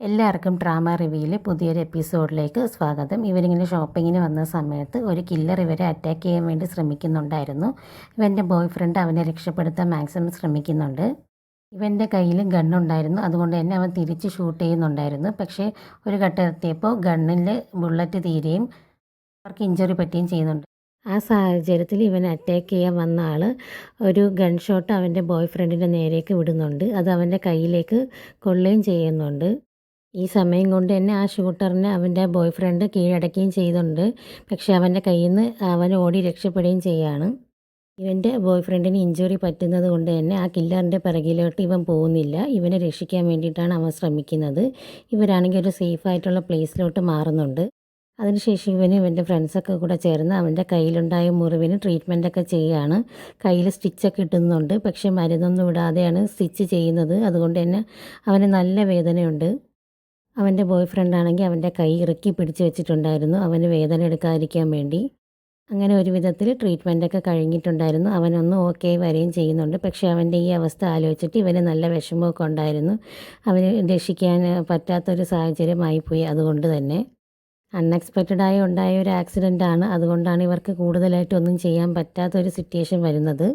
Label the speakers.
Speaker 1: എല്ലാവർക്കും ഡ്രാമ റിവ്യൂവിലെ പുതിയൊരു എപ്പിസോഡിലേക്ക് സ്വാഗതം. ഇവരിങ്ങനെ ഷോപ്പിങ്ങിന് വന്ന സമയത്ത് ഒരു കില്ലർ ഇവരെ അറ്റാക്ക് ചെയ്യാൻ വേണ്ടി ശ്രമിക്കുന്നുണ്ടായിരുന്നു. ഇവൻ്റെ ബോയ് ഫ്രണ്ട് അവനെ രക്ഷപ്പെടുത്താൻ മാക്സിമം ശ്രമിക്കുന്നുണ്ട്. ഇവൻ്റെ കയ്യിൽ ഗണ്ണുണ്ടായിരുന്നു, അതുകൊണ്ട് തന്നെ അവൻ തിരിച്ച് ഷൂട്ട് ചെയ്യുന്നുണ്ടായിരുന്നു. പക്ഷേ ഒരു ഘട്ടം എത്തിയപ്പോൾ ഗണ്ണിൽ ബുള്ളറ്റ് തീരുകയും അവർക്ക് ഇഞ്ചുറി പറ്റുകയും ചെയ്യുന്നുണ്ട്. ആ സാഹചര്യത്തിൽ ഇവൻ അറ്റാക്ക് ചെയ്യാൻ വന്ന ആൾ ഒരു ഗൺ ഷോട്ട് അവൻ്റെ ബോയ് ഫ്രണ്ടിൻ്റെ നേരേക്ക് വിടുന്നുണ്ട്. അത് അവൻ്റെ കയ്യിലേക്ക് കൊള്ളുകയും ചെയ്യുന്നുണ്ട്. ഈ സമയം കൊണ്ട് തന്നെ ആ ഷൂട്ടറിനെ അവൻ്റെ ബോയ് ഫ്രണ്ട് കീഴടക്കുകയും ചെയ്യുന്നുണ്ട്. പക്ഷേ അവൻ്റെ കയ്യിൽ നിന്ന് അവൻ ഓടി രക്ഷപ്പെടുകയും ചെയ്യുകയാണ്. ഇവൻ്റെ ബോയ് ഫ്രണ്ടിന് ഇഞ്ചുറി പറ്റുന്നത് കൊണ്ട് തന്നെ ആ കില്ലറിൻ്റെ പിറകിലോട്ട് ഇവൻ പോകുന്നില്ല. ഇവനെ രക്ഷിക്കാൻ വേണ്ടിയിട്ടാണ് അവൻ ശ്രമിക്കുന്നത്. ഇവരാണെങ്കിൽ ഒരു സേഫായിട്ടുള്ള പ്ലേസിലോട്ട് മാറുന്നുണ്ട്. അതിനുശേഷം ഇവൻ്റെ ഫ്രണ്ട്സൊക്കെ കൂടെ ചേർന്ന് അവൻ്റെ കയ്യിലുണ്ടായ മുറിവിന് ട്രീറ്റ്മെൻറ്റൊക്കെ ചെയ്യുകയാണ്. കയ്യിൽ സ്റ്റിച്ചൊക്കെ ഇടുന്നുണ്ട്, പക്ഷേ മരുന്നൊന്നും ഇടാതെയാണ് സ്റ്റിച്ച് ചെയ്യുന്നത്. അതുകൊണ്ട് തന്നെ അവന് നല്ല വേദനയുണ്ട്. അവൻ്റെ ബോയ് ഫ്രണ്ടാണെങ്കിൽ അവൻ്റെ കൈ ഇറുക്കി പിടിച്ച് വെച്ചിട്ടുണ്ടായിരുന്നു, അവന് വേദന എടുക്കാതിരിക്കാൻ വേണ്ടി. അങ്ങനെ ഒരു വിധത്തിൽ ട്രീറ്റ്മെൻറ്റൊക്കെ കഴിഞ്ഞിട്ടുണ്ടായിരുന്നു. അവനൊന്ന് ഓക്കെ വരികയും ചെയ്യുന്നുണ്ട്. പക്ഷേ അവൻ്റെ ഈ അവസ്ഥ ആലോചിച്ചിട്ട് ഇവന് നല്ല വിഷമമൊക്കെ ഉണ്ടായിരുന്നു. അവന് രക്ഷിക്കാൻ പറ്റാത്തൊരു സാഹചര്യമായിപ്പോയി. അതുകൊണ്ട് തന്നെ അൺഎക്സ്പെക്റ്റഡായി ഉണ്ടായ ഒരു ആക്സിഡൻ്റാണ്. അതുകൊണ്ടാണ് ഇവർക്ക് കൂടുതലായിട്ടൊന്നും ചെയ്യാൻ പറ്റാത്തൊരു സിറ്റുവേഷൻ വരുന്നത്.